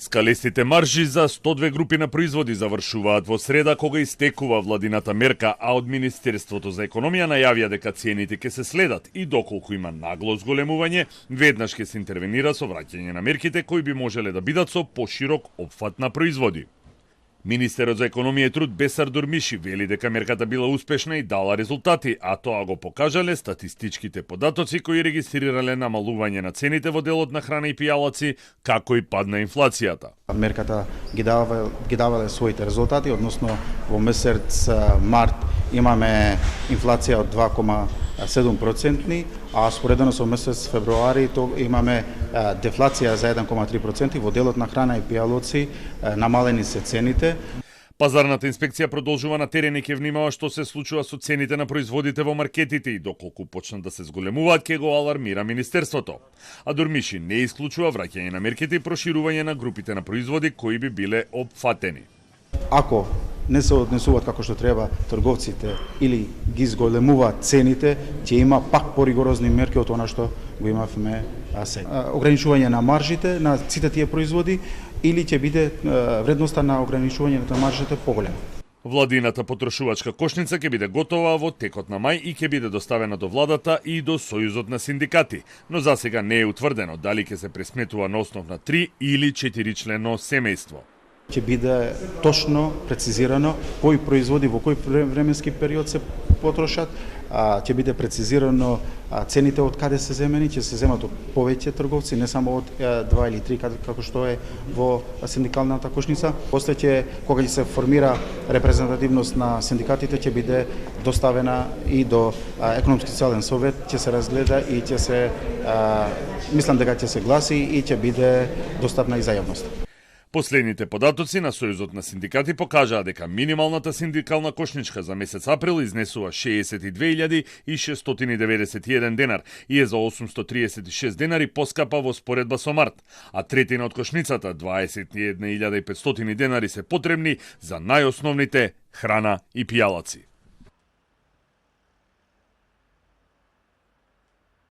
Скалестите маржи за 102 групи на производи завршуваат во среда кога истекува владината мерка, а од Министерството за економија најавија дека цените ќе се следат и доколку има нагло зголемување, веднаш ќе се интервенира со враќање на мерките кои би можеле да бидат со поширок опфат на производи. Министерот за економија и труд Бесар Дурмиши вели дека мерката била успешна и дала резултати, а тоа го покажале статистичките податоци кои регистрирале намалување на цените во делот на храна и пијалаци, како и пад на инфлацијата. Мерката ги давале своите резултати, односно во месец март имаме инфлација од 2,7%, а споредено со месец февруари имаме дефлација за 1,3%, во делот на храна и пијалоци намалени се цените. Пазарната инспекција продолжува на терен и ќе внимава што се случува со цените на производите во маркетите и доколку почнат да се зголемуваат ќе го алармира Министерството. А Дурмиши не исклучува враќање на мерките и проширување на групите на производи кои би биле опфатени. Ако не се однесуваат како што треба трговците или ги зголемуваат цените, ќе има пак поригорозни мерки од она што го имавме сега. Ограничување на маржите на сите тие производи или ќе биде вредноста на ограничување на маржите поголема. Владината потрошувачка кошница ќе биде готова во текот на мај и ќе биде доставена до владата и до Сојузот на синдикати, но засега не е утврдено дали ќе се пресметува на основ на 3 или 4-члено семејство. Ќе биде точно прецизирано кои производи во кој временски период се потрошат, ќе биде прецизирано цените од каде се земени, ќе се земат од повеќе трговци, не само од 2 или 3 како што е во синдикалната кошница. После кога ќе се формира репрезентативност на синдикатите, ќе биде доставена и до економски социјален совет, ќе се разгледа и ќе се мислам дека ќе се гласи и ќе биде достапна и за јавноста. Последните податоци на Сојузот на синдикати покажаа дека минималната синдикална кошничка за месец април изнесува 62.691 денар и е за 836 денари поскапа во споредба со март, а третина од кошницата 21.500 денари се потребни за најосновните храна и пијалаци.